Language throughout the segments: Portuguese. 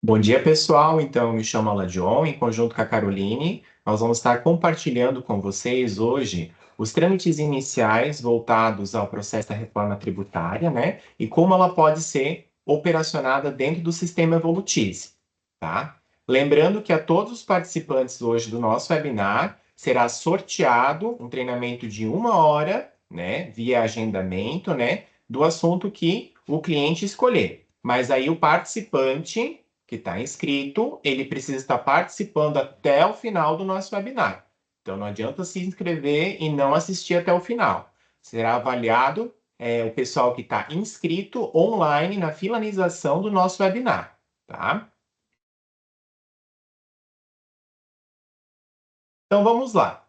Bom dia, pessoal. Então, me chamo Aladion, em conjunto com a Caroline. Nós vamos estar compartilhando com vocês hoje os trâmites iniciais voltados ao processo da reforma tributária, né? E como ela pode ser operacionada dentro do sistema Evolutize, tá? Lembrando que a todos os participantes hoje do nosso webinar será sorteado um treinamento de 1 hora, né? Via agendamento, né? Do assunto que o cliente escolher. Mas aí o participante que está inscrito, ele precisa estar participando até o final do nosso webinar. Então, não adianta se inscrever e não assistir até o final. Será avaliado o pessoal que está inscrito online na finalização do nosso webinar, tá? Então, vamos lá.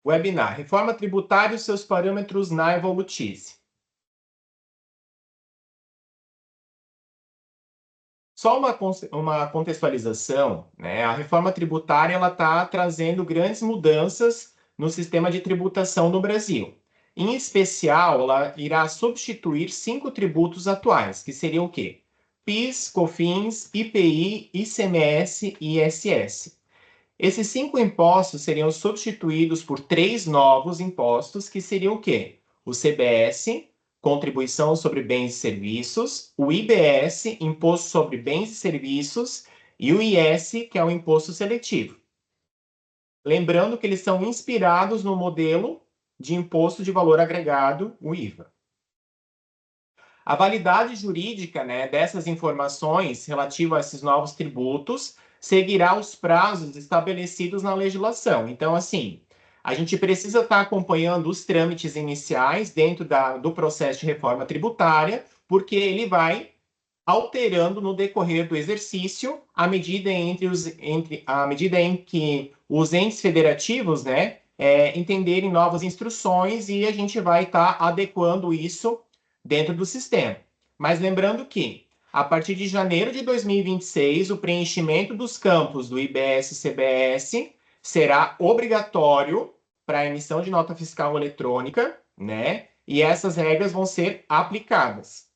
Webinar: Reforma Tributária e seus parâmetros na Evolutize. Só uma contextualização, né? A reforma tributária ela está trazendo grandes mudanças no sistema de tributação no Brasil. Em especial, ela irá substituir 5 tributos atuais, que seriam o quê? PIS, COFINS, IPI, ICMS e ISS. Esses 5 impostos seriam substituídos por 3 novos impostos, que seriam o quê? O CBS, Contribuição sobre Bens e Serviços, o IBS, Imposto sobre Bens e Serviços, e o IS, que é o Imposto Seletivo. Lembrando que eles são inspirados no modelo de Imposto de Valor Agregado, o IVA. A validade jurídica, né, dessas informações relativas a esses novos tributos seguirá os prazos estabelecidos na legislação. Então, assim, a gente precisa estar acompanhando os trâmites iniciais dentro do processo de reforma tributária, porque ele vai alterando no decorrer do exercício à medida à medida em que os entes federativos, né, entenderem novas instruções e a gente vai estar adequando isso dentro do sistema. Mas lembrando que, a partir de janeiro de 2026, o preenchimento dos campos do IBS e CBS será obrigatório para a emissão de nota fiscal eletrônica, né? E essas regras vão ser aplicadas.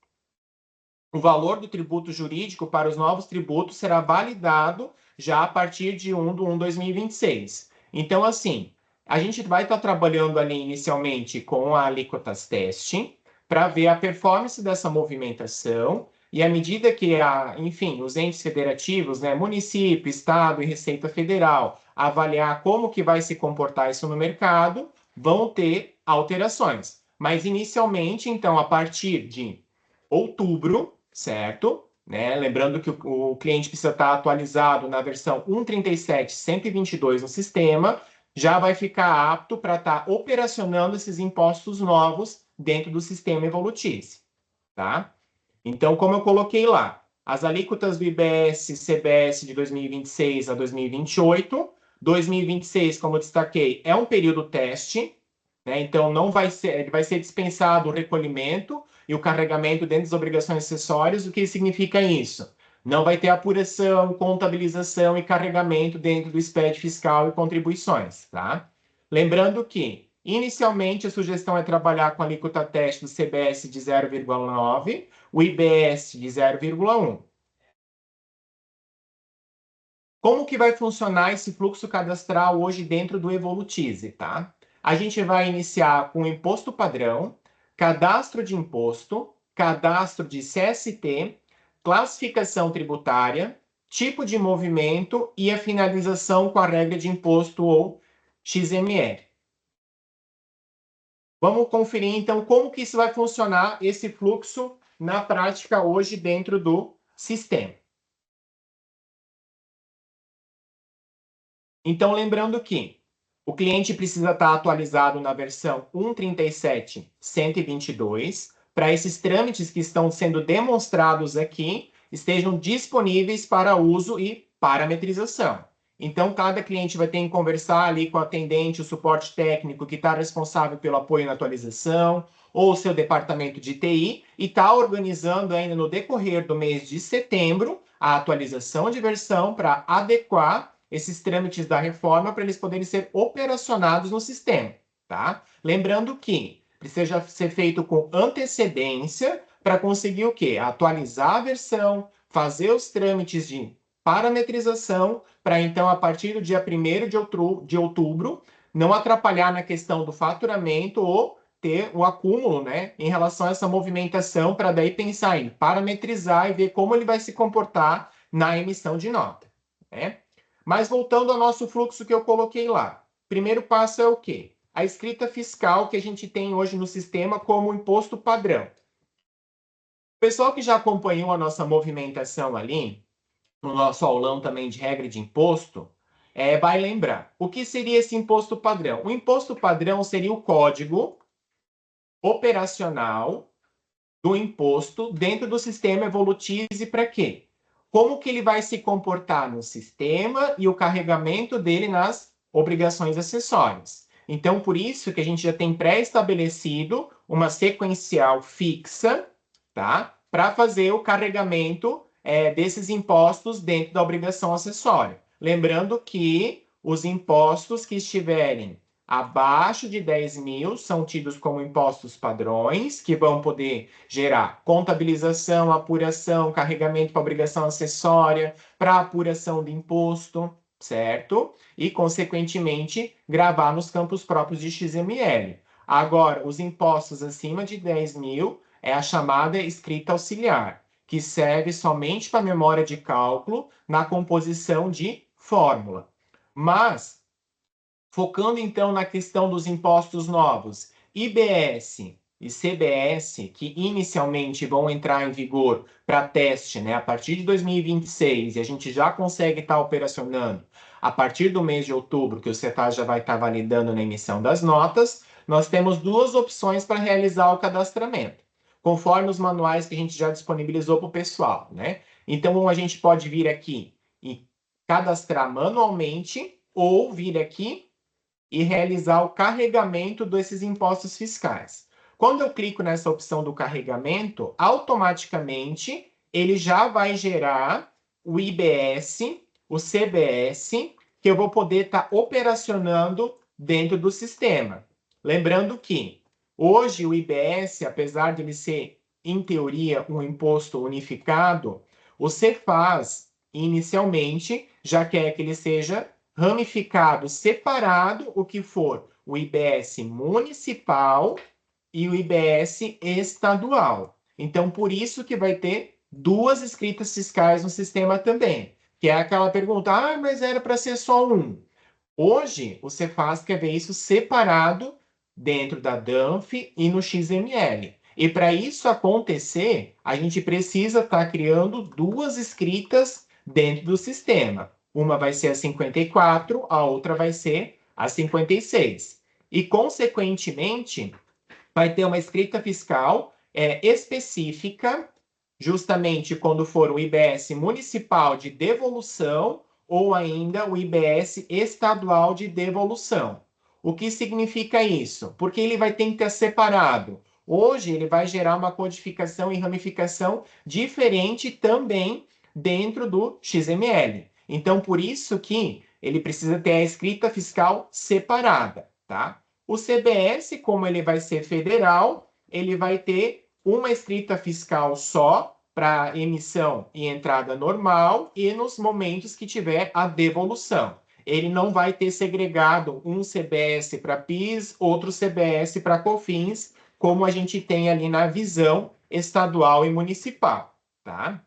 O valor do tributo jurídico para os novos tributos será validado já a partir de 1/1/2026. Então, assim, a gente vai estar trabalhando ali inicialmente com a alíquotas teste para ver a performance dessa movimentação e à medida que, enfim, os entes federativos, né, município, estado e Receita Federal, avaliar como que vai se comportar isso no mercado, vão ter alterações. Mas inicialmente, então, a partir de outubro, certo? Né? Lembrando que o cliente precisa estar atualizado na versão 1.37.122 no sistema, já vai ficar apto para estar operacionando esses impostos novos dentro do sistema Evolutize, tá? Então, como eu coloquei lá, as alíquotas do IBS e CBS de 2026 a 2028. 2026, como eu destaquei, é um período teste, né? Então, não vai ser, ele vai ser dispensado o recolhimento e o carregamento dentro das obrigações acessórias. O que significa isso? Não vai ter apuração, contabilização e carregamento dentro do SPED fiscal e contribuições, tá? Lembrando que, inicialmente, a sugestão é trabalhar com a alíquota teste do CBS de 0,9, o IBS de 0,1. Como que vai funcionar esse fluxo cadastral hoje dentro do Evolutize, tá? A gente vai iniciar com o imposto padrão, cadastro de imposto, cadastro de CST, classificação tributária, tipo de movimento e a finalização com a regra de imposto ou XMR. Vamos conferir, então, como que isso vai funcionar, esse fluxo, na prática hoje dentro do sistema. Então, lembrando que o cliente precisa estar atualizado na versão 1.37.122 para esses trâmites que estão sendo demonstrados aqui estejam disponíveis para uso e parametrização. Então, cada cliente vai ter que conversar ali com o atendente, o suporte técnico que está responsável pelo apoio na atualização, ou o seu departamento de TI, e está organizando ainda no decorrer do mês de setembro a atualização de versão para adequar esses trâmites da reforma para eles poderem ser operacionados no sistema, tá? Lembrando que precisa ser feito com antecedência para conseguir o quê? Atualizar a versão, fazer os trâmites de parametrização, para então, a partir do dia 1º de outubro, não atrapalhar na questão do faturamento ou ter o acúmulo, né, em relação a essa movimentação, para daí pensar em parametrizar e ver como ele vai se comportar na emissão de nota, né? Mas voltando ao nosso fluxo que eu coloquei lá. Primeiro passo é o quê? A escrita fiscal que a gente tem hoje no sistema como imposto padrão. O pessoal que já acompanhou a nossa movimentação ali, no nosso aulão também de regra de imposto, vai lembrar. O que seria esse imposto padrão? O imposto padrão seria o código operacional do imposto dentro do sistema Evolutize para quê? Como que ele vai se comportar no sistema e o carregamento dele nas obrigações acessórias. Então, por isso que a gente já tem pré-estabelecido uma sequencial fixa, tá? Para fazer o carregamento desses impostos dentro da obrigação acessória. Lembrando que os impostos que estiverem abaixo de 10 mil são tidos como impostos padrões, que vão poder gerar contabilização, apuração, carregamento para obrigação acessória, para apuração de imposto, certo? E, consequentemente, gravar nos campos próprios de XML. Agora, os impostos acima de 10 mil é a chamada escrita auxiliar, que serve somente para memória de cálculo na composição de fórmula. Mas, focando então na questão dos impostos novos, IBS e CBS, que inicialmente vão entrar em vigor para teste, né, a partir de 2026, e a gente já consegue estar operacionando a partir do mês de outubro, que o CETAS já vai estar validando na emissão das notas, nós temos duas opções para realizar o cadastramento, conforme os manuais que a gente já disponibilizou para o pessoal, né? Então, a gente pode vir aqui e cadastrar manualmente ou vir aqui e realizar o carregamento desses impostos fiscais. Quando eu clico nessa opção do carregamento, automaticamente ele já vai gerar o IBS, o CBS, que eu vou poder estar operacionando dentro do sistema. Lembrando que hoje o IBS, apesar de ele ser, em teoria, um imposto unificado, o Cefaz, inicialmente, já quer que ele seja ramificado, separado, o que for o IBS municipal e o IBS estadual. Então, por isso que vai ter duas escritas fiscais no sistema também, que é aquela pergunta, mas era para ser só um. Hoje, o Cefaz quer ver isso separado dentro da DANF e no XML. E para isso acontecer, a gente precisa estar criando duas escritas dentro do sistema. Uma vai ser a 54, a outra vai ser a 56. E, consequentemente, vai ter uma escrita fiscal específica, justamente quando for o IBS municipal de devolução ou ainda o IBS estadual de devolução. O que significa isso? Porque ele vai ter que ter separado. Hoje, ele vai gerar uma codificação e ramificação diferente também dentro do XML. Então, por isso que ele precisa ter a escrita fiscal separada, tá? O CBS, como ele vai ser federal, ele vai ter uma escrita fiscal só para emissão e entrada normal e nos momentos que tiver a devolução. Ele não vai ter segregado um CBS para PIS, outro CBS para COFINS, como a gente tem ali na visão estadual e municipal, tá?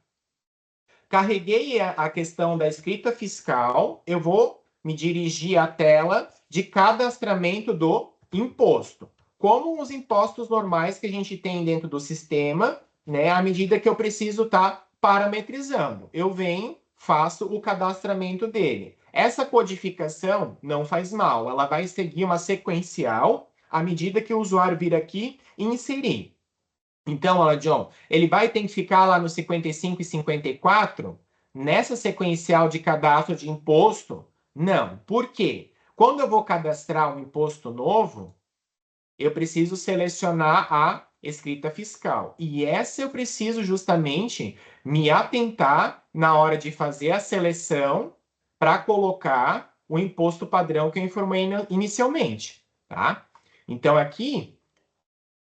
Carreguei a questão da escrita fiscal, eu vou me dirigir à tela de cadastramento do imposto. Como os impostos normais que a gente tem dentro do sistema, né, à medida que eu preciso estar parametrizando. Eu venho, faço o cadastramento dele. Essa codificação não faz mal, ela vai seguir uma sequencial à medida que o usuário vir aqui e inserir. Então, olha, John, ele vai ter que ficar lá no 55 e 54 nessa sequencial de cadastro de imposto? Não. Por quê? Quando eu vou cadastrar um imposto novo, eu preciso selecionar a escrita fiscal. E essa eu preciso justamente me atentar na hora de fazer a seleção para colocar o imposto padrão que eu informei inicialmente, tá? Então, aqui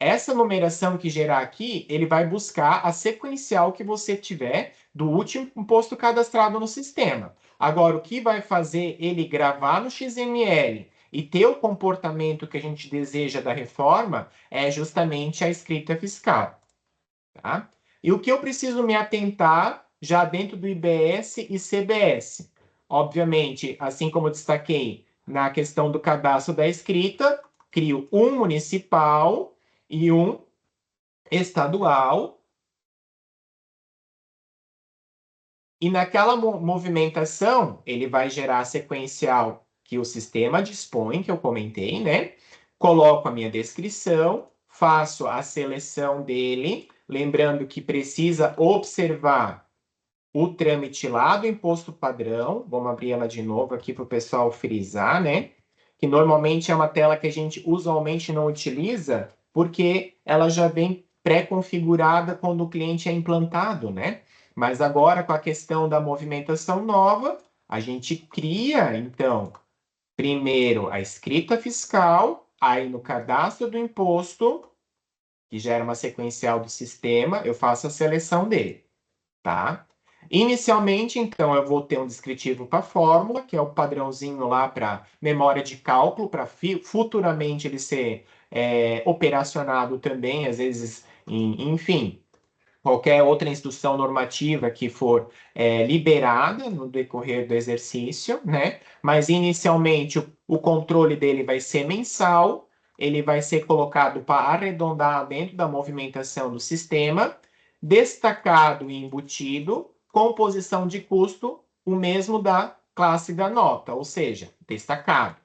essa numeração que gerar aqui, ele vai buscar a sequencial que você tiver do último imposto cadastrado no sistema. Agora, o que vai fazer ele gravar no XML e ter o comportamento que a gente deseja da reforma é justamente a escrita fiscal. Tá? E o que eu preciso me atentar já dentro do IBS e CBS? Obviamente, assim como eu destaquei na questão do cadastro da escrita, crio um municipal e um estadual. E naquela movimentação, ele vai gerar a sequencial que o sistema dispõe, que eu comentei, né? Coloco a minha descrição, faço a seleção dele, lembrando que precisa observar o trâmite lá do imposto padrão. Vamos abrir ela de novo aqui para o pessoal frisar, né? Que normalmente é uma tela que a gente usualmente não utiliza, porque ela já vem pré-configurada quando o cliente é implantado, né? Mas agora, com a questão da movimentação nova, a gente cria, então, primeiro a escrita fiscal, aí no cadastro do imposto, que gera uma sequencial do sistema, eu faço a seleção dele, tá? Inicialmente, então, eu vou ter um descritivo para a fórmula, que é o padrãozinho lá para memória de cálculo, para futuramente ele ser operacionado também, às vezes, enfim, qualquer outra instrução normativa que for liberada no decorrer do exercício, né? Mas inicialmente o controle dele vai ser mensal, ele vai ser colocado para arredondar dentro da movimentação do sistema, destacado e embutido, composição de custo, o mesmo da classe da nota, ou seja, destacado,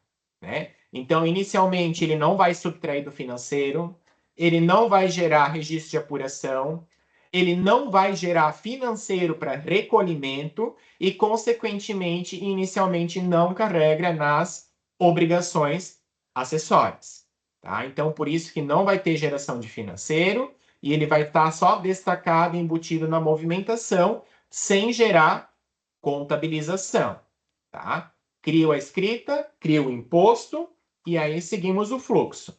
né? Então, inicialmente, ele não vai subtrair do financeiro, ele não vai gerar registro de apuração, ele não vai gerar financeiro para recolhimento e, consequentemente, inicialmente não carrega nas obrigações acessórias. Tá? Então, por isso que não vai ter geração de financeiro e ele vai estar só destacado e embutido na movimentação, sem gerar contabilização. Tá? Crio a escrita, crio o imposto e aí seguimos o fluxo.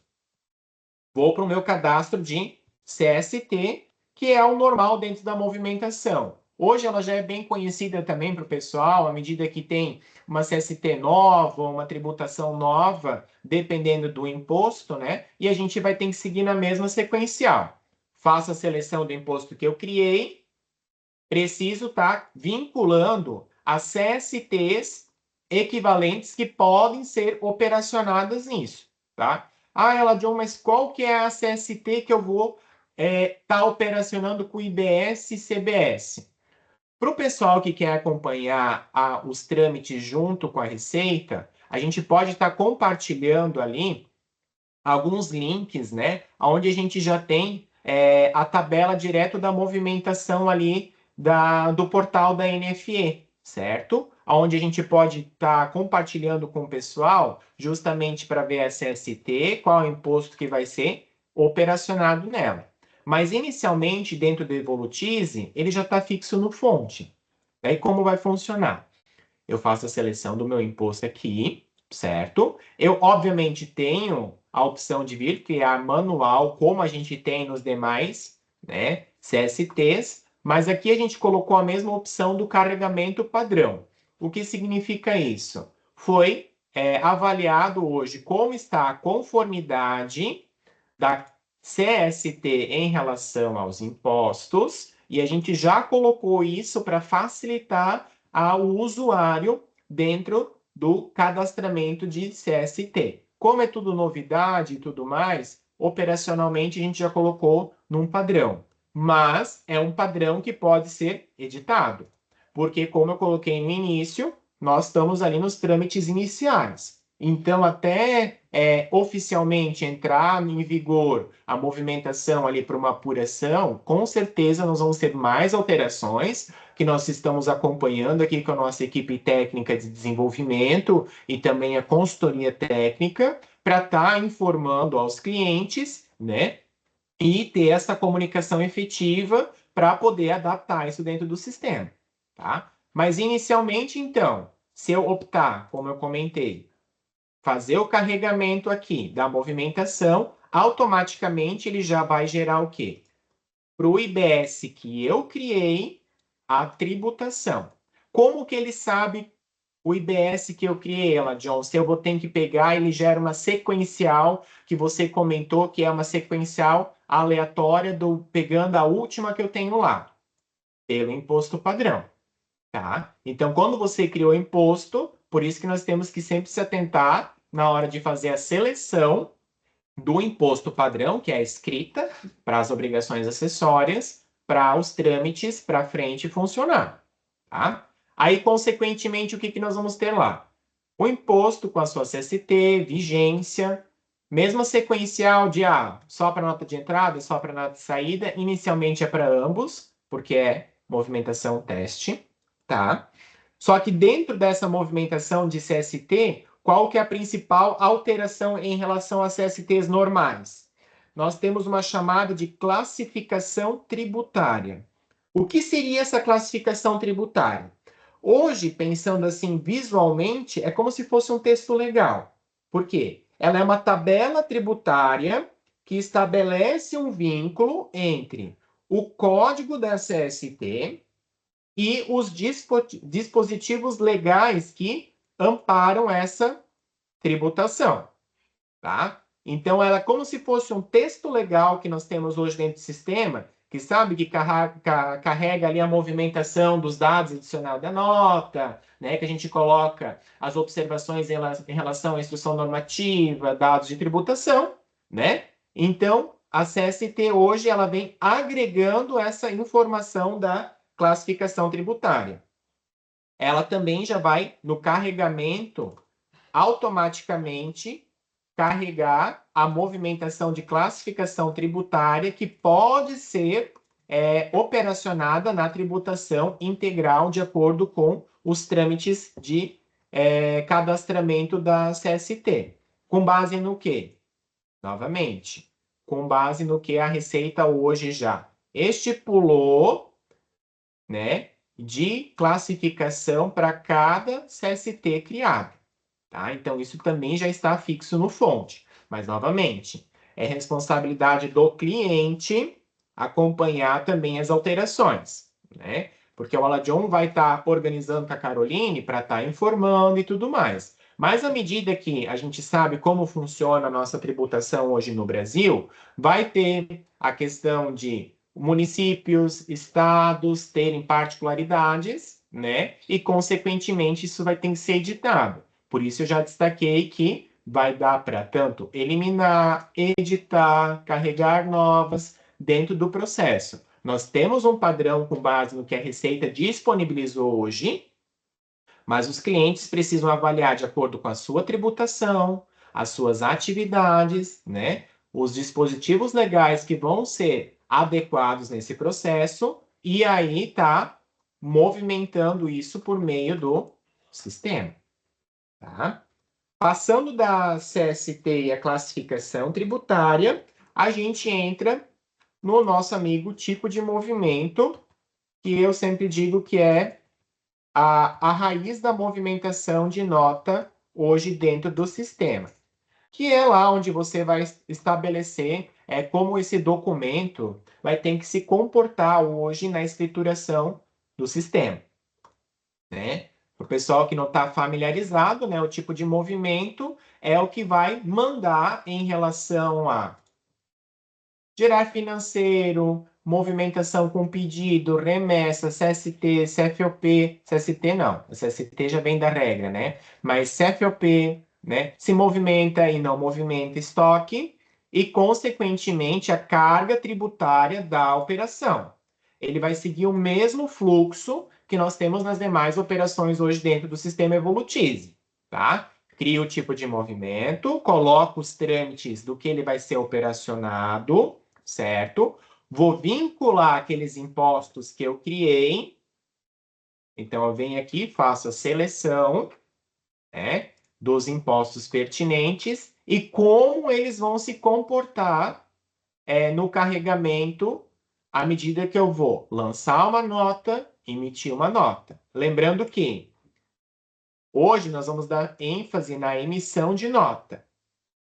Vou para o meu cadastro de CST, que é o normal dentro da movimentação. Hoje ela já é bem conhecida também para o pessoal, à medida que tem uma CST nova, uma tributação nova, dependendo do imposto, né? E a gente vai ter que seguir na mesma sequencial. Faço a seleção do imposto que eu criei, preciso estar vinculando as CSTs equivalentes que podem ser operacionadas nisso, tá? Ah, ela, John, mas qual que é a CST que eu vou estar operacionando com IBS e CBS? Para o pessoal que quer acompanhar os trâmites junto com a Receita, a gente pode estar compartilhando ali alguns links, né? Onde a gente já tem a tabela direto da movimentação ali do portal da NFE, certo? Onde a gente pode estar compartilhando com o pessoal justamente para ver a CST, qual é o imposto que vai ser operacionado nela. Mas inicialmente, dentro do Evolutize, ele já está fixo no fonte. Aí como vai funcionar? Eu faço a seleção do meu imposto aqui, certo? Eu, obviamente, tenho a opção de vir criar manual, como a gente tem nos demais, né, CSTs, mas aqui a gente colocou a mesma opção do carregamento padrão. O que significa isso? Foi avaliado hoje como está a conformidade da CST em relação aos impostos, e a gente já colocou isso para facilitar ao usuário dentro do cadastramento de CST. Como é tudo novidade e tudo mais, operacionalmente a gente já colocou num padrão, mas é um padrão que pode ser editado, porque como eu coloquei no início, nós estamos ali nos trâmites iniciais. Então, até oficialmente entrar em vigor a movimentação ali para uma apuração, com certeza nós vamos ter mais alterações que nós estamos acompanhando aqui com a nossa equipe técnica de desenvolvimento e também a consultoria técnica para estar informando aos clientes, né? E ter essa comunicação efetiva para poder adaptar isso dentro do sistema, tá? Mas inicialmente, então, se eu optar, como eu comentei, fazer o carregamento aqui da movimentação, automaticamente ele já vai gerar o quê? Para o IBS que eu criei, a tributação. Como que ele sabe o IBS que eu criei, ela, John? Se eu vou ter que pegar, ele gera uma sequencial que você comentou que é uma sequencial aleatória pegando a última que eu tenho lá, pelo imposto padrão, tá? Então, quando você criou o imposto, por isso que nós temos que sempre se atentar na hora de fazer a seleção do imposto padrão, que é a escrita para as obrigações acessórias, para os trâmites para frente funcionar, tá? Aí, consequentemente, o que nós vamos ter lá? O imposto com a sua CST, vigência, mesmo sequencial de só para nota de entrada, só para nota de saída, inicialmente é para ambos, porque é movimentação teste, tá? Só que dentro dessa movimentação de CST, qual que é a principal alteração em relação a CSTs normais? Nós temos uma chamada de classificação tributária. O que seria essa classificação tributária? Hoje, pensando assim visualmente, é como se fosse um texto legal. Por quê? Ela é uma tabela tributária que estabelece um vínculo entre o código da CST e os dispositivos legais que amparam essa tributação, tá? Então, ela é como se fosse um texto legal que nós temos hoje dentro do sistema, que sabe que carrega ali a movimentação dos dados adicionais da nota, né? Que a gente coloca as observações em relação à instrução normativa, dados de tributação, né? Então, a CST hoje ela vem agregando essa informação da classificação tributária. Ela também já vai no carregamento automaticamente carregar a movimentação de classificação tributária que pode ser operacionada na tributação integral de acordo com os trâmites de cadastramento da CST. Com base no quê? Novamente, com base no que a Receita hoje já estipulou, né, de classificação para cada CST criado. Tá? Então, isso também já está fixo no fonte. Mas, novamente, é responsabilidade do cliente acompanhar também as alterações, né? Porque o Aladion vai estar organizando com a Caroline para estar informando e tudo mais. Mas, à medida que a gente sabe como funciona a nossa tributação hoje no Brasil, vai ter a questão de municípios, estados terem particularidades, né? E, consequentemente, isso vai ter que ser editado. Por isso eu já destaquei que vai dar para tanto eliminar, editar, carregar novas dentro do processo. Nós temos um padrão com base no que a Receita disponibilizou hoje, mas os clientes precisam avaliar de acordo com a sua tributação, as suas atividades, né? Os dispositivos legais que vão ser adequados nesse processo, e aí tá movimentando isso por meio do sistema. Tá? Passando da CST e a classificação tributária, a gente entra no nosso amigo tipo de movimento, que eu sempre digo que é a raiz da movimentação de nota hoje dentro do sistema, que é lá onde você vai estabelecer como esse documento vai ter que se comportar hoje na escrituração do sistema, né? Para o pessoal que não está familiarizado, né, o tipo de movimento é o que vai mandar em relação a gerar financeiro, movimentação com pedido, remessa, CST, CFOP, CST não, o CST já vem da regra, né? Mas CFOP, né, se movimenta e não movimenta estoque e, consequentemente, a carga tributária da operação. Ele vai seguir o mesmo fluxo que nós temos nas demais operações hoje dentro do sistema Evolutize, tá? Cria o tipo de movimento, coloca os trâmites do que ele vai ser operacionado, certo? Vou vincular aqueles impostos que eu criei. Então, eu venho aqui, faço a seleção, né, dos impostos pertinentes e como eles vão se comportar no carregamento à medida que eu vou lançar uma nota, emitir uma nota. Lembrando que hoje nós vamos dar ênfase na emissão de nota.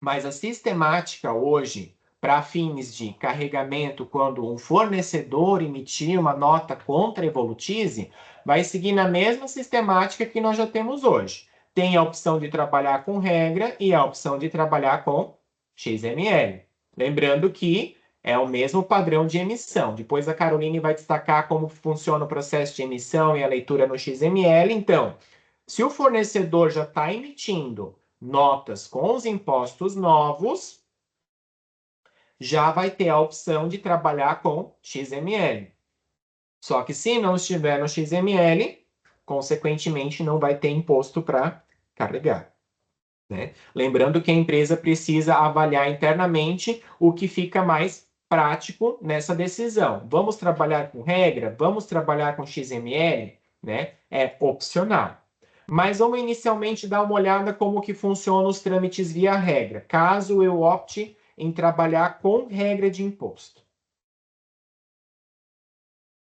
Mas a sistemática hoje, para fins de carregamento, quando um fornecedor emitir uma nota contra a Evolutize, vai seguir na mesma sistemática que nós já temos hoje. Tem a opção de trabalhar com regra e a opção de trabalhar com XML. Lembrando que é o mesmo padrão de emissão. Depois a Caroline vai destacar como funciona o processo de emissão e a leitura no XML. Então, se o fornecedor já está emitindo notas com os impostos novos, já vai ter a opção de trabalhar com XML. Só que se não estiver no XML, consequentemente não vai ter imposto para carregar. Né? Lembrando que a empresa precisa avaliar internamente o que fica mais prático nessa decisão. Vamos trabalhar com regra? Vamos trabalhar com XML? Né? É opcional. Mas vamos inicialmente dar uma olhada como que funcionam os trâmites via regra, caso eu opte em trabalhar com regra de imposto.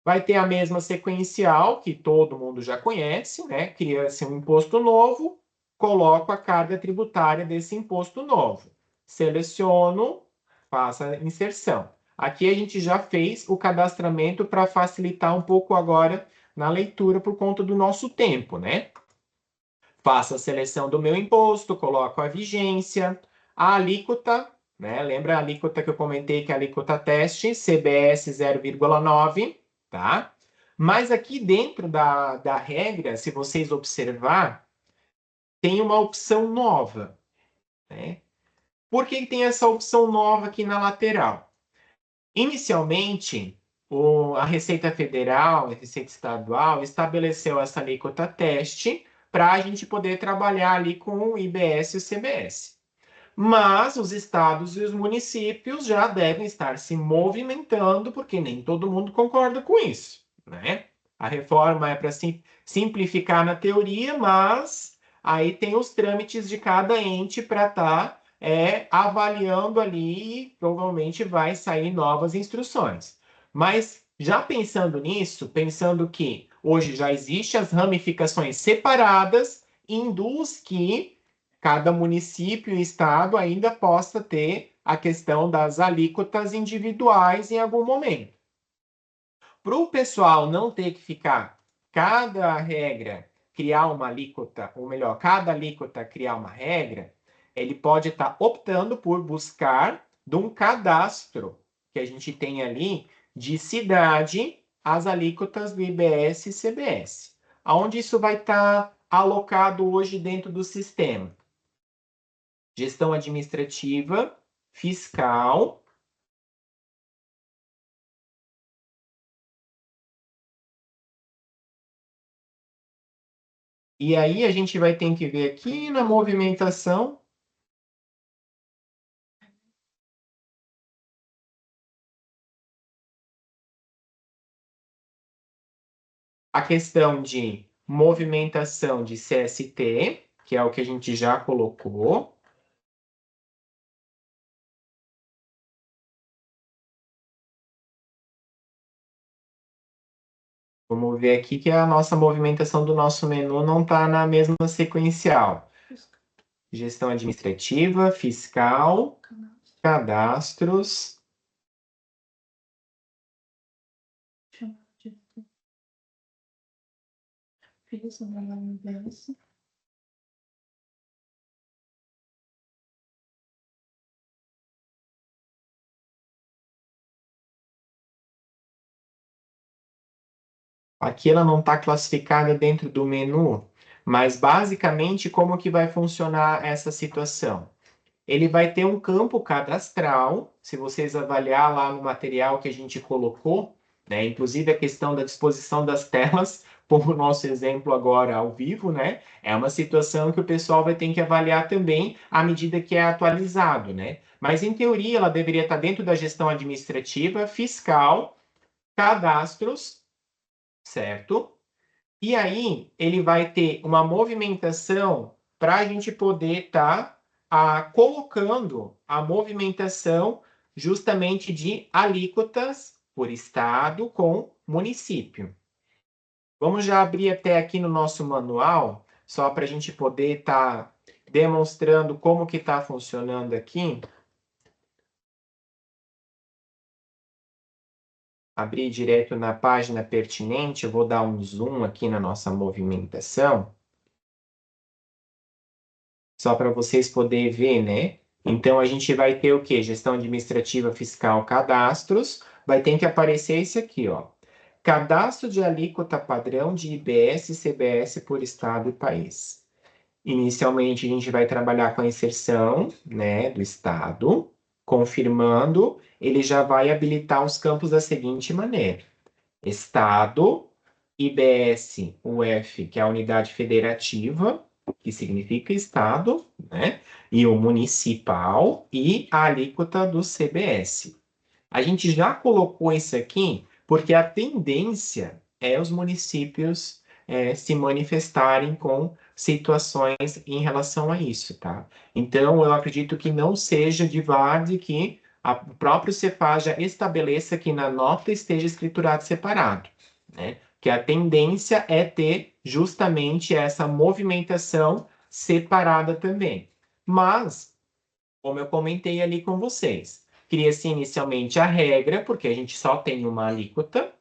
Vai ter a mesma sequencial que todo mundo já conhece, né? Cria-se um imposto novo, coloco a carga tributária desse imposto novo. Seleciono, faço a inserção. Aqui a gente já fez o cadastramento para facilitar um pouco agora na leitura por conta do nosso tempo, né? Faço a seleção do meu imposto, coloco a vigência, a alíquota, né? Lembra a alíquota que eu comentei que é a alíquota teste, CBS 0,9, tá? Mas aqui dentro da regra, se vocês observar, tem uma opção nova, né? Por que tem essa opção nova aqui na lateral? Inicialmente, a Receita Federal, a Receita Estadual, estabeleceu essa alíquota teste para a gente poder trabalhar ali com o IBS e o CBS. Mas os estados e os municípios já devem estar se movimentando, porque nem todo mundo concorda com isso, né? A reforma é para simplificar na teoria, mas aí tem os trâmites de cada ente para estar avaliando ali e provavelmente vai sair novas instruções. Mas já pensando nisso, pensando que hoje já existem as ramificações separadas, induz que cada município e estado ainda possa ter a questão das alíquotas individuais em algum momento. Para o pessoal não ter que ficar cada regra criar uma alíquota, ou melhor, cada alíquota criar uma regra, ele pode estar optando por buscar de um cadastro que a gente tem ali de cidade as alíquotas do IBS e CBS. Aonde isso vai estar alocado hoje dentro do sistema? Gestão administrativa, fiscal. E aí a gente vai ter que ver aqui na movimentação a questão de movimentação de CST, que é o que a gente já colocou. Vamos ver aqui que a nossa movimentação do nosso menu não está na mesma sequencial. Gestão administrativa, fiscal, cadastros. Aqui ela não está classificada dentro do menu, mas basicamente como que vai funcionar essa situação? Ele vai ter um campo cadastral, se vocês avaliar lá no material que a gente colocou, né? Inclusive a questão da disposição das telas, por o nosso exemplo agora ao vivo, né? É uma situação que o pessoal vai ter que avaliar também à medida que é atualizado, né? Mas em teoria ela deveria estar dentro da gestão administrativa, fiscal, cadastros, certo? E aí ele vai ter uma movimentação para a gente poder estar colocando a movimentação justamente de alíquotas por estado com município. Vamos já abrir até aqui no nosso manual, só para a gente poder estar demonstrando como que está funcionando aqui. Abrir direto na página pertinente, eu vou dar um zoom aqui na nossa movimentação, só para vocês poderem ver, né? Então, a gente vai ter o quê? Gestão administrativa fiscal, cadastros, vai ter que aparecer esse aqui, ó. Cadastro de alíquota padrão de IBS e CBS por estado e país. Inicialmente, a gente vai trabalhar com a inserção, né, do estado, confirmando, ele já vai habilitar os campos da seguinte maneira: Estado, IBS, UF, que é a unidade federativa, que significa Estado, né? E o municipal e a alíquota do CBS. A gente já colocou isso aqui porque a tendência é os municípios se manifestarem com situações em relação a isso, tá? Então, eu acredito que não seja de várzea que o próprio Cefaz já estabeleça que na nota esteja escriturado separado, né? Que a tendência é ter justamente essa movimentação separada também. Mas, como eu comentei ali com vocês, cria-se inicialmente a regra, porque a gente só tem uma alíquota,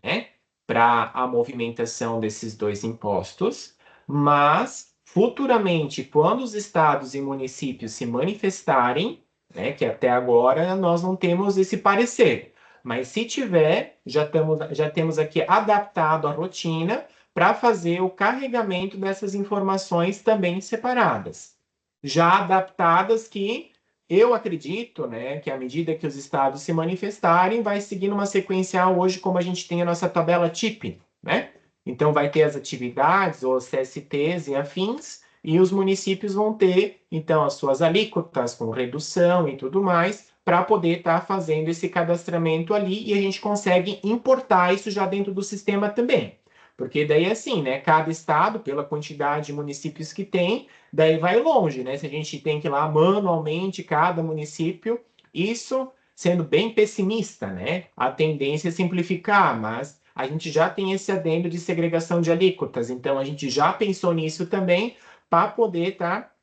né, para a movimentação desses dois impostos, mas futuramente, quando os estados e municípios se manifestarem, né, que até agora nós não temos esse parecer, mas se tiver, já temos aqui adaptado a rotina para fazer o carregamento dessas informações também separadas, já adaptadas que eu acredito, né, que à medida que os estados se manifestarem, vai seguir numa sequencial hoje, como a gente tem a nossa tabela TIP, né? Então, vai ter as atividades, os CSTs e afins, e os municípios vão ter, então, as suas alíquotas com redução e tudo mais, para poder estar fazendo esse cadastramento ali, e a gente consegue importar isso já dentro do sistema também. Porque daí, assim, né, cada estado, pela quantidade de municípios que tem, daí vai longe, né? Se a gente tem que ir lá manualmente cada município, isso sendo bem pessimista, né? A tendência é simplificar, mas a gente já tem esse adendo de segregação de alíquotas, então a gente já pensou nisso também para poder estar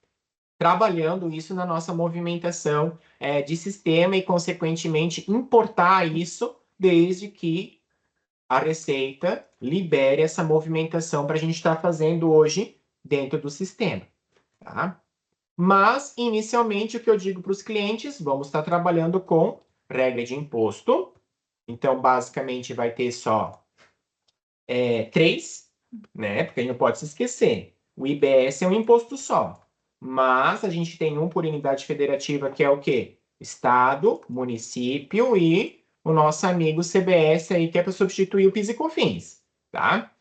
trabalhando isso na nossa movimentação de sistema e, consequentemente, importar isso desde que a Receita libere essa movimentação para a gente estar fazendo hoje dentro do sistema. Tá? Mas, inicialmente, o que eu digo para os clientes, vamos estar trabalhando com regra de imposto. Então, basicamente, vai ter só três, né? Porque a gente não pode se esquecer. O IBS é um imposto só. Mas a gente tem um por unidade federativa, que é o quê? Estado, município e o nosso amigo CBS aí, que é para substituir o PIS e COFINS, tá?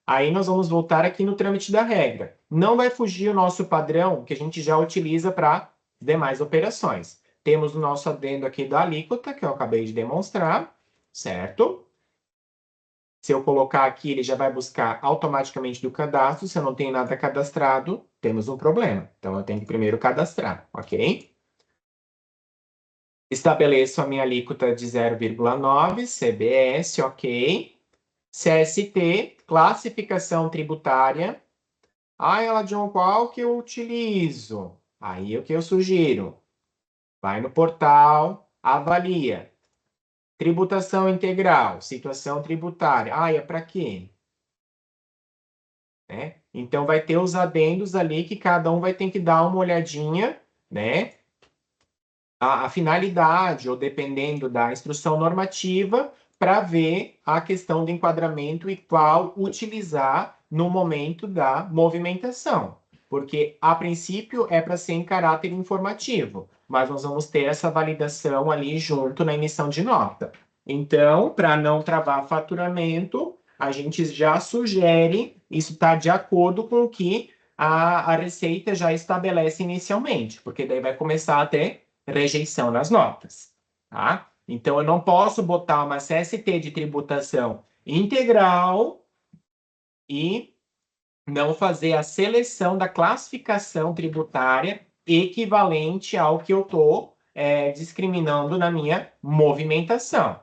Aí nós vamos voltar aqui no trâmite da regra. Não vai fugir o nosso padrão que a gente já utiliza para demais operações. Temos o nosso adendo aqui da alíquota, que eu acabei de demonstrar, certo? Se eu colocar aqui, ele já vai buscar automaticamente do cadastro. Se eu não tenho nada cadastrado, temos um problema. Então, eu tenho que primeiro cadastrar, ok? Estabeleço a minha alíquota de 0,9, CBS, ok? CST, classificação tributária. Ah, ela, John, qual que eu utilizo? Aí é o que eu sugiro. Vai no portal, avalia. Tributação integral, situação tributária. Ah, é para quê? Né? Então, vai ter os adendos ali que cada um vai ter que dar uma olhadinha, né? A finalidade, ou dependendo da instrução normativa, para ver a questão do enquadramento e qual utilizar no momento da movimentação. Porque, a princípio, é para ser em caráter informativo, mas nós vamos ter essa validação ali junto na emissão de nota. Então, para não travar faturamento, a gente já sugere, isso está de acordo com o que a Receita já estabelece inicialmente, porque daí vai começar a ter rejeição nas notas, tá? Então, eu não posso botar uma CST de tributação integral e não fazer a seleção da classificação tributária equivalente ao que eu estou discriminando na minha movimentação,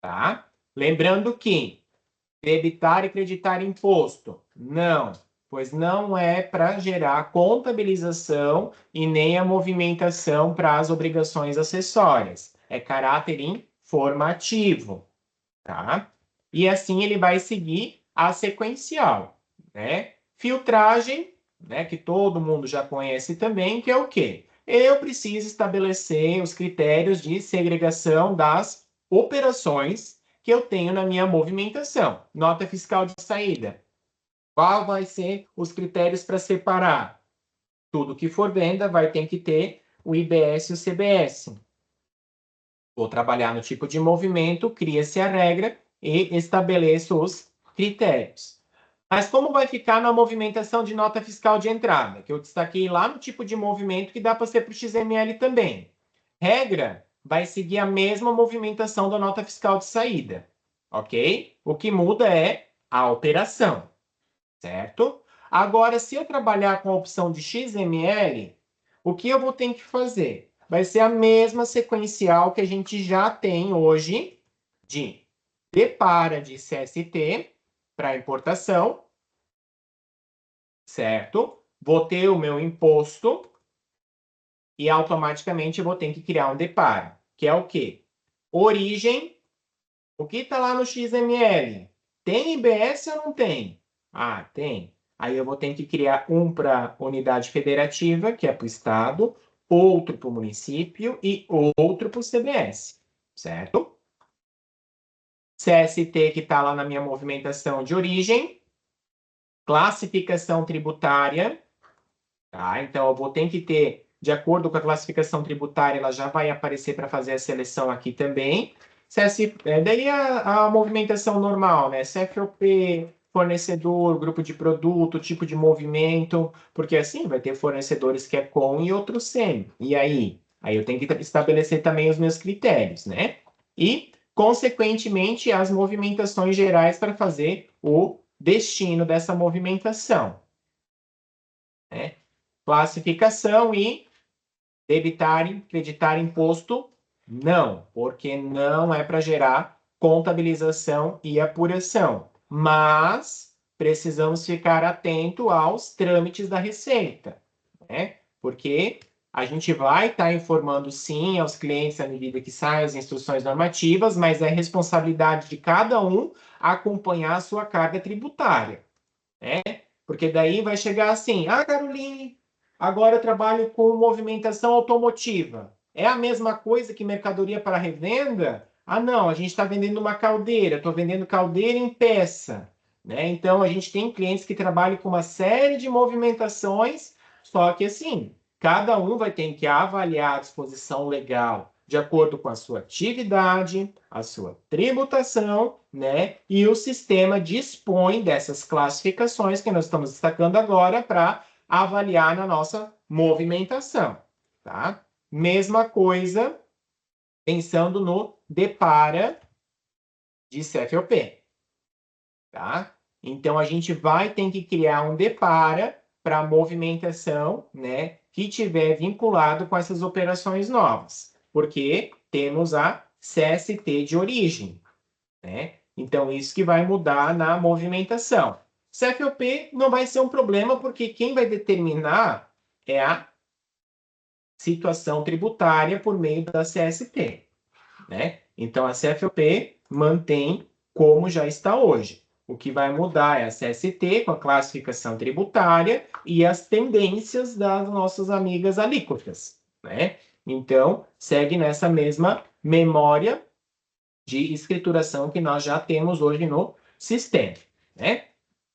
tá? Lembrando que debitar e creditar imposto, não. pois não é para gerar contabilização e nem a movimentação para as obrigações acessórias. É caráter informativo, tá? E assim ele vai seguir a sequencial, né? Filtragem, né, que todo mundo já conhece também, que é o quê? Eu preciso estabelecer os critérios de segregação das operações que eu tenho na minha movimentação. Nota fiscal de saída. Qual vai ser os critérios para separar? Tudo que for venda vai ter que ter o IBS e o CBS. Vou trabalhar no tipo de movimento, cria-se a regra e estabeleço os critérios. Mas como vai ficar na movimentação de nota fiscal de entrada? Que eu destaquei lá no tipo de movimento que dá para ser para o XML também. Regra vai seguir a mesma movimentação da nota fiscal de saída, ok? O que muda é a operação, certo? Agora, se eu trabalhar com a opção de XML, o que eu vou ter que fazer? Vai ser a mesma sequencial que a gente já tem hoje de depara de CST para importação, certo? Vou ter o meu imposto e automaticamente eu vou ter que criar um depara, que é o quê? Origem. O que está lá no XML? Tem IBS ou não tem? Ah, tem. Aí eu vou ter que criar um para unidade federativa, que é para o estado, outro para o município e outro para o CBS, certo? CST que está lá na minha movimentação de origem, classificação tributária, tá? Então eu vou ter que ter, de acordo com a classificação tributária, ela já vai aparecer para fazer a seleção aqui também. Daí a movimentação normal, né? CFOP, fornecedor, grupo de produto, tipo de movimento, porque assim vai ter fornecedores que é com e outros sem. E aí? Aí eu tenho que estabelecer também os meus critérios, né? E, consequentemente, as movimentações gerais para fazer o destino dessa movimentação, né? Classificação e debitar, creditar imposto, não, porque não é para gerar contabilização e apuração. Mas precisamos ficar atento aos trâmites da Receita, né? Porque a gente vai estar informando sim aos clientes à medida que saem as instruções normativas, mas é responsabilidade de cada um acompanhar a sua carga tributária, né? Porque daí vai chegar assim, ah, Caroline, agora eu trabalho com movimentação automotiva. É a mesma coisa que mercadoria para revenda? Ah, não, a gente está vendendo uma caldeira, estou vendendo caldeira em peça, né? Então a gente tem clientes que trabalham com uma série de movimentações, só que assim, cada um vai ter que avaliar a disposição legal de acordo com a sua atividade, a sua tributação, né? E o sistema dispõe dessas classificações que nós estamos destacando agora para avaliar na nossa movimentação, tá? Mesma coisa pensando no depara de CFOP, tá? Então a gente vai ter que criar um depara para movimentação, né, que tiver vinculado com essas operações novas, porque temos a CST de origem, né? Então, isso que vai mudar na movimentação. CFOP não vai ser um problema, porque quem vai determinar é a situação tributária por meio da CST, né? Então, a CFOP mantém como já está hoje. O que vai mudar é a CST com a classificação tributária e as tendências das nossas amigas alíquotas, né? Então, segue nessa mesma memória de escrituração que nós já temos hoje no sistema, né?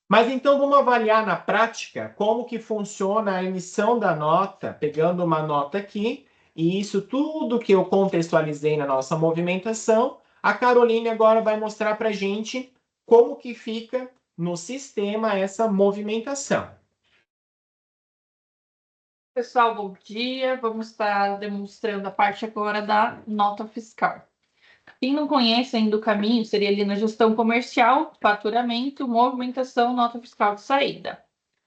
Mas então vamos avaliar na prática como que funciona a emissão da nota, pegando uma nota aqui, e isso tudo que eu contextualizei na nossa movimentação, a Caroline agora vai mostrar para a gente como que fica no sistema essa movimentação. Pessoal, bom dia. Vamos estar demonstrando a parte agora da nota fiscal. Quem não conhece ainda o caminho, seria ali na gestão comercial, faturamento, movimentação, nota fiscal de saída.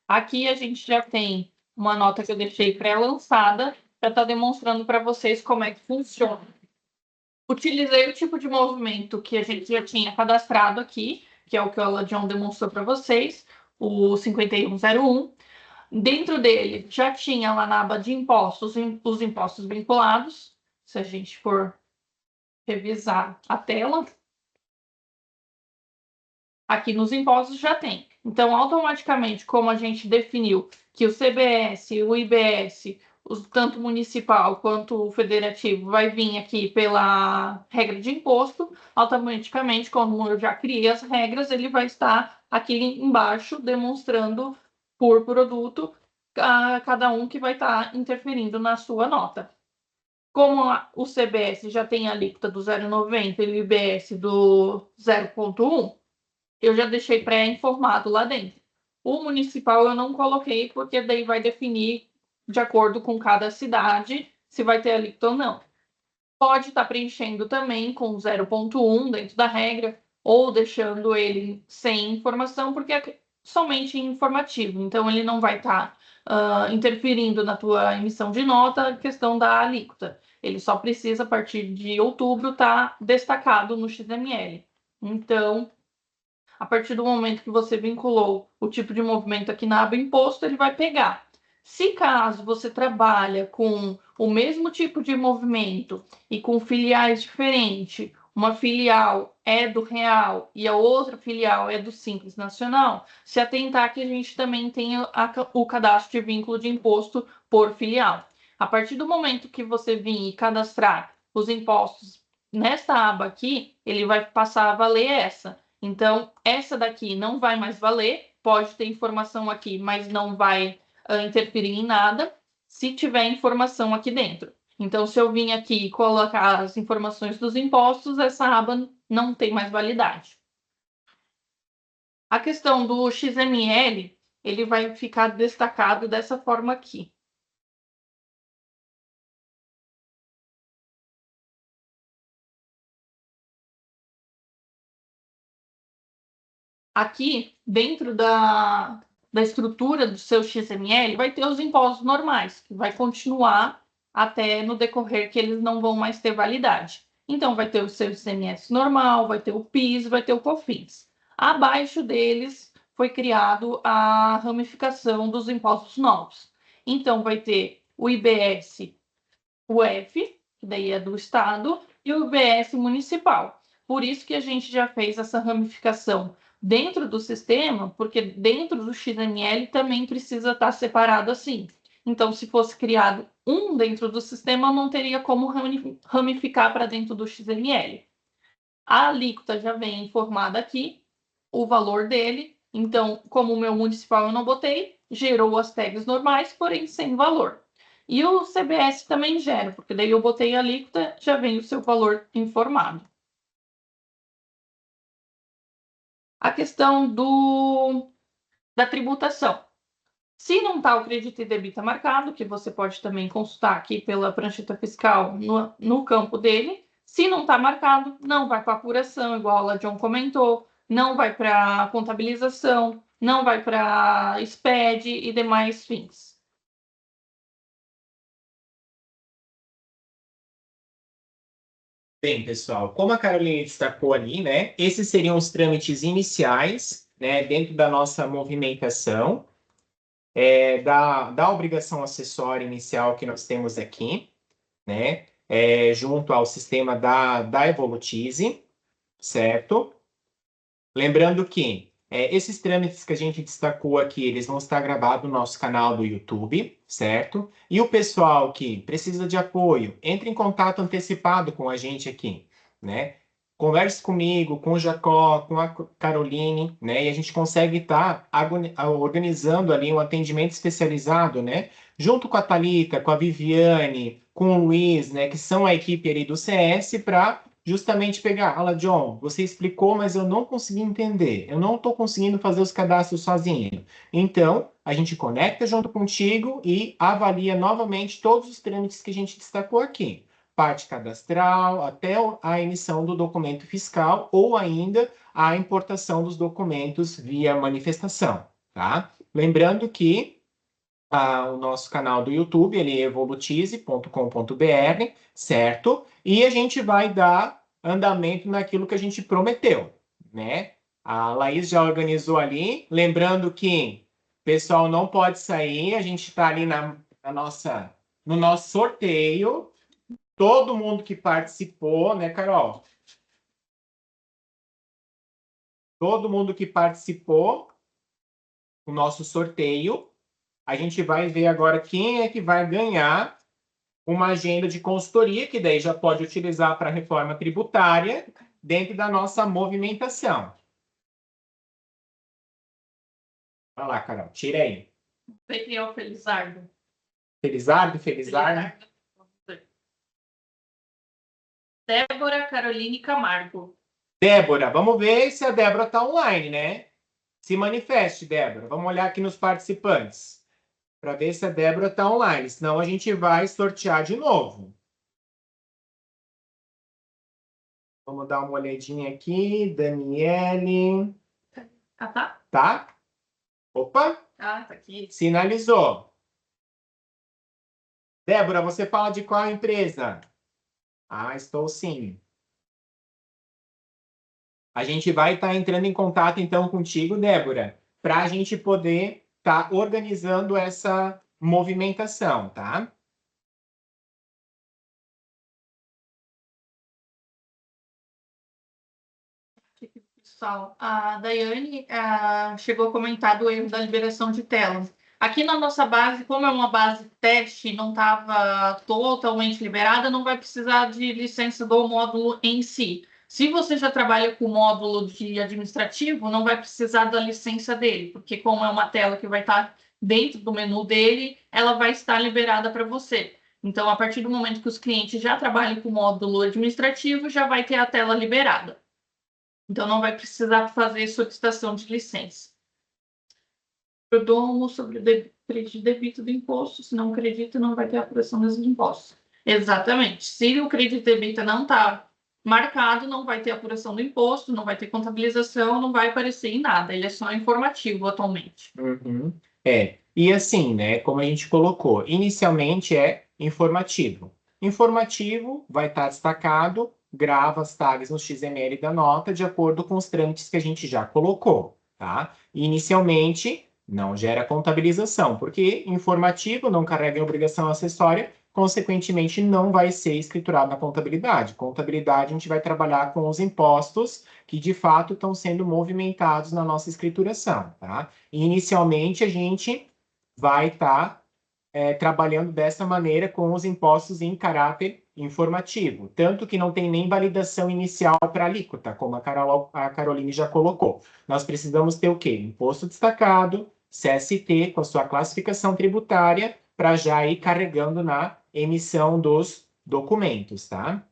Aqui a gente já tem uma nota que eu deixei pré-lançada para estar demonstrando para vocês como é que funciona. Utilizei o tipo de movimento que a gente já tinha cadastrado aqui, que é o que o Aladion demonstrou para vocês. o 5101. Dentro dele já tinha lá na aba de impostos os impostos vinculados. Se a gente for revisar a tela, aqui nos impostos já tem. Então, automaticamente, como a gente definiu que o CBS, o IBS, tanto municipal quanto o federativo, vai vir aqui pela regra de imposto, automaticamente, como eu já criei as regras, ele vai estar aqui embaixo demonstrando por produto cada um que vai estar interferindo na sua nota. Como o CBS já tem a alíquota do 0,90 e o IBS do 0,1, eu já deixei pré-informado lá dentro. O municipal eu não coloquei, porque daí vai definir de acordo com cada cidade se vai ter alíquota ou não. Pode estar preenchendo também com 0,1 dentro da regra, ou deixando ele sem informação, porque é somente informativo. Então, ele não vai estar interferindo na tua emissão de nota a questão da alíquota. Ele só precisa, a partir de outubro, estar destacado no XML. Então, a partir do momento que você vinculou o tipo de movimento aqui na aba imposto, ele vai pegar. Se caso você trabalha com o mesmo tipo de movimento e com filiais diferentes, uma filial é do Real e a outra filial é do Simples Nacional, se atentar que a gente também tem o cadastro de vínculo de imposto por filial. A partir do momento que você vir e cadastrar os impostos nesta aba aqui, ele vai passar a valer essa. Então, essa daqui não vai mais valer, pode ter informação aqui, mas não vai interferir em nada, se tiver informação aqui dentro. Então, se eu vim aqui e colocar as informações dos impostos, essa aba não tem mais validade. A questão do XML, ele vai ficar destacado dessa forma aqui. Aqui, dentro da estrutura do seu XML, vai ter os impostos normais, que vai continuar até no decorrer que eles não vão mais ter validade. Então, vai ter o seu ICMS normal, vai ter o PIS, vai ter o COFINS. Abaixo deles foi criado a ramificação dos impostos novos. Então, vai ter o IBS, o F, que daí é do Estado, e o IBS municipal. Por isso que a gente já fez essa ramificação dentro do sistema, porque dentro do XML também precisa estar separado assim. Então, se fosse criado um dentro do sistema, não teria como ramificar para dentro do XML. A alíquota já vem informada aqui, o valor dele. Então, como o meu municipal eu não botei, gerou as tags normais, porém sem valor. E o CBS também gera, porque daí eu botei a alíquota, já vem o seu valor informado. A questão da tributação. Se não está o crédito e débito marcado, que você pode também consultar aqui pela prancheta fiscal no campo dele, se não está marcado, não vai para apuração, igual a John comentou, não vai para contabilização, não vai para SPED e demais fins. Bem, pessoal, como a Caroline destacou ali, né, esses seriam os trâmites iniciais, né, dentro da nossa movimentação, da obrigação acessória inicial que nós temos aqui, né, junto ao sistema da Evolutize, certo? Lembrando que esses trâmites que a gente destacou aqui, eles vão estar gravados no nosso canal do YouTube, certo? E o pessoal que precisa de apoio, entre em contato antecipado com a gente aqui, né? Converse comigo, com o Jacó, com a Caroline, né? E a gente consegue estar organizando ali um atendimento especializado, né? Junto com a Thalita, com a Viviane, com o Luiz, né? Que são a equipe ali do CS para justamente pegar, olha, John, você explicou, mas eu não consegui entender. Eu não estou conseguindo fazer os cadastros sozinho. Então, a gente conecta junto contigo e avalia novamente todos os trâmites que a gente destacou aqui. Parte cadastral, até a emissão do documento fiscal ou ainda a importação dos documentos via manifestação, tá? Lembrando que o nosso canal do YouTube, ele é evolutize.com.br, certo? E a gente vai dar andamento naquilo que a gente prometeu, né? A Laís já organizou ali. Lembrando que o pessoal não pode sair, a gente está ali no nosso sorteio. Todo mundo que participou, né, Carol? Todo mundo que participou do nosso sorteio. A gente vai ver agora quem é que vai ganhar uma agenda de consultoria, que daí já pode utilizar para a reforma tributária dentro da nossa movimentação. Vai lá, Carol, tira aí. Quem é o Felizardo? Felizardo. Felizardo. Débora Caroline Camargo. Débora, vamos ver se a Débora está online, né? Se manifeste, Débora. Vamos olhar aqui nos participantes para ver se a Débora está online. Senão a gente vai sortear de novo. Vamos dar uma olhadinha aqui. Daniele. Ah, tá? Tá? Opa! Ah, tá aqui. Sinalizou. Débora, você fala de qual empresa? Ah, estou sim. A gente vai estar entrando em contato, então, contigo, Débora, para a gente poder estar organizando essa movimentação, tá? Pessoal, a Daiane chegou a comentar do erro da liberação de tela. Aqui na nossa base, como é uma base teste, não estava totalmente liberada, não vai precisar de licença do módulo em si. Se você já trabalha com o módulo de administrativo, não vai precisar da licença dele, porque como é uma tela que vai estar dentro do menu dele, ela vai estar liberada para você. Então, a partir do momento que os clientes já trabalham com o módulo administrativo, já vai ter a tela liberada. Então, não vai precisar fazer solicitação de licença. Prodomo sobre o débito do imposto. Se não acredita, não vai ter apuração dos impostos. Exatamente. Se o crédito débito não está marcado, não vai ter apuração do imposto, não vai ter contabilização, não vai aparecer em nada. Ele é só informativo atualmente. Uhum. E assim, né, como a gente colocou, inicialmente é informativo. Informativo vai estar destacado, grava as tags no XML da nota de acordo com os trâmites que a gente já colocou, tá? Inicialmente, não gera contabilização, porque informativo não carrega em obrigação acessória, consequentemente não vai ser escriturado na contabilidade. Contabilidade, a gente vai trabalhar com os impostos que de fato estão sendo movimentados na nossa escrituração, tá? Inicialmente, a gente vai estar trabalhando dessa maneira com os impostos em caráter informativo, tanto que não tem nem validação inicial para alíquota, como a Caroline já colocou. Nós precisamos ter o quê? Imposto destacado, CST, com a sua classificação tributária, para já ir carregando na emissão dos documentos, tá?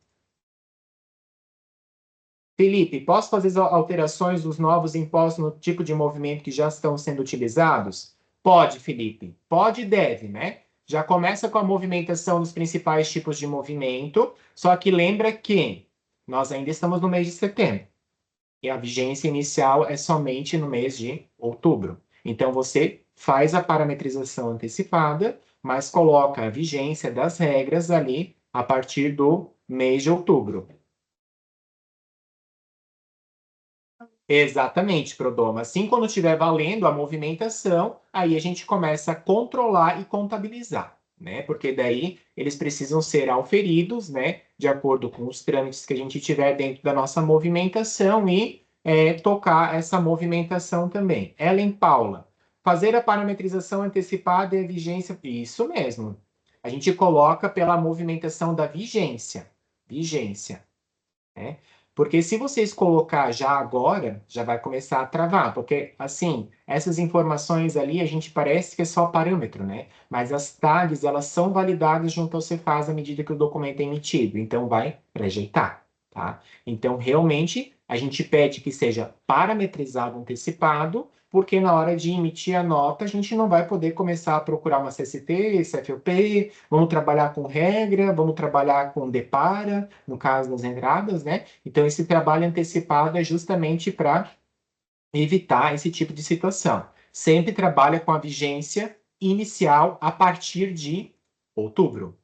Felipe, posso fazer as alterações dos novos impostos no tipo de movimento que já estão sendo utilizados? Pode, Felipe. Pode e deve, né? Já começa com a movimentação dos principais tipos de movimento, só que lembra que nós ainda estamos no mês de setembro e a vigência inicial é somente no mês de outubro. Então, você faz a parametrização antecipada, mas coloca a vigência das regras ali a partir do mês de outubro. Exatamente, Prodoma. Assim, quando estiver valendo a movimentação, aí a gente começa a controlar e contabilizar, né? Porque daí eles precisam ser auferidos, né? De acordo com os trâmites que a gente tiver dentro da nossa movimentação e tocar essa movimentação também. Ellen Paula, fazer a parametrização antecipada e a vigência. Isso mesmo. A gente coloca pela movimentação da vigência. Vigência, né? Porque se vocês colocar já agora, já vai começar a travar, porque assim, essas informações ali a gente parece que é só parâmetro, né? Mas as tags, elas são validadas junto ao Cefaz à medida que o documento é emitido, então vai rejeitar, tá? Então, realmente, a gente pede que seja parametrizado antecipado, porque na hora de emitir a nota, a gente não vai poder começar a procurar uma CST, CFOP, vamos trabalhar com regra, vamos trabalhar com depara, no caso das entradas, né? Então, esse trabalho antecipado é justamente para evitar esse tipo de situação. Sempre trabalha com a vigência inicial a partir de outubro.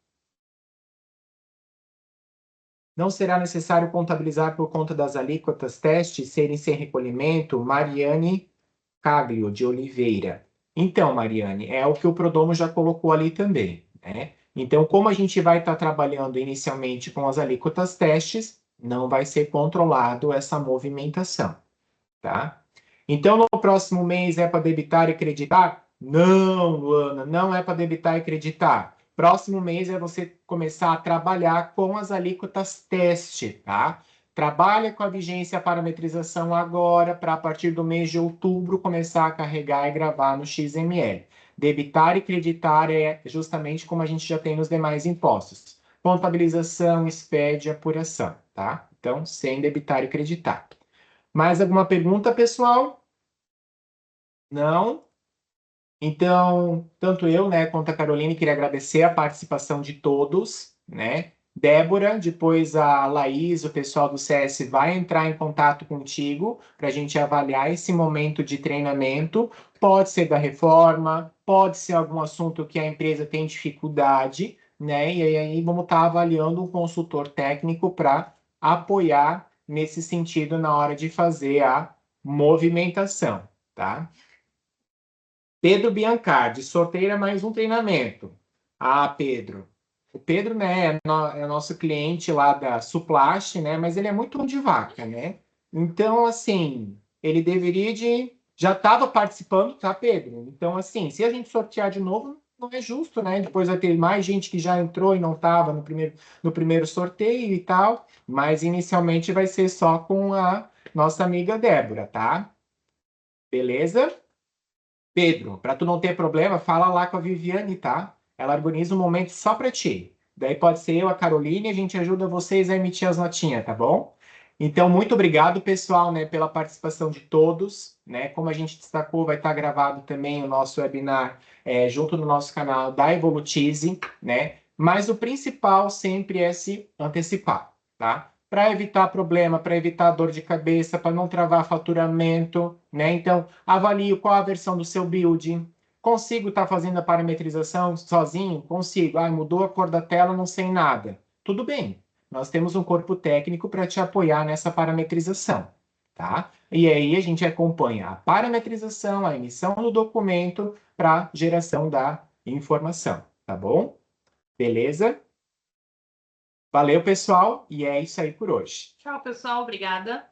Não será necessário contabilizar por conta das alíquotas teste serem sem recolhimento? Mariane Caglio, de Oliveira. Então, Mariane, é o que o Prodome já colocou ali também, né? Então, como a gente vai estar trabalhando inicialmente com as alíquotas testes, não vai ser controlado essa movimentação, tá? Então, no próximo mês é para debitar e creditar? Não, Luana, não é para debitar e creditar. Próximo mês é você começar a trabalhar com as alíquotas teste, tá? Trabalha com a vigência e a parametrização agora, para a partir do mês de outubro começar a carregar e gravar no XML. Debitar e creditar é justamente como a gente já tem nos demais impostos. Contabilização, SPED e apuração, tá? Então, sem debitar e creditar. Mais alguma pergunta, pessoal? Não? Então, tanto eu, né, quanto a Caroline, queria agradecer a participação de todos, né? Débora, depois a Laís, o pessoal do CS vai entrar em contato contigo para a gente avaliar esse momento de treinamento. Pode ser da reforma, pode ser algum assunto que a empresa tem dificuldade, né? E aí vamos estar avaliando um consultor técnico para apoiar nesse sentido na hora de fazer a movimentação, tá? Pedro Biancardi, sorteia mais um treinamento. Ah, Pedro. O Pedro, né, é nosso cliente lá da Suplast, né, mas ele é muito mão de vaca, né? Então, assim, ele deveria de... Já estava participando, tá, Pedro? Então, assim, se a gente sortear de novo, não é justo, né? Depois vai ter mais gente que já entrou e não estava no primeiro sorteio e tal, mas inicialmente vai ser só com a nossa amiga Débora, tá? Beleza? Pedro, para tu não ter problema, fala lá com a Viviane, tá? Ela organiza um momento só para ti. Daí pode ser eu, a Caroline, e a gente ajuda vocês a emitir as notinhas, tá bom? Então, muito obrigado, pessoal, né, pela participação de todos, né? Como a gente destacou, vai estar gravado também o nosso webinar junto no nosso canal da Evolutize, né? Mas o principal sempre é se antecipar, tá? Para evitar problema, para evitar dor de cabeça, para não travar faturamento, né? Então, avalie qual a versão do seu build. Consigo estar fazendo a parametrização sozinho? Consigo. Ah, mudou a cor da tela, não sei nada. Tudo bem. Nós temos um corpo técnico para te apoiar nessa parametrização, tá? E aí a gente acompanha a parametrização, a emissão do documento para geração da informação, tá bom? Beleza? Valeu, pessoal, e é isso aí por hoje. Tchau, pessoal. Obrigada.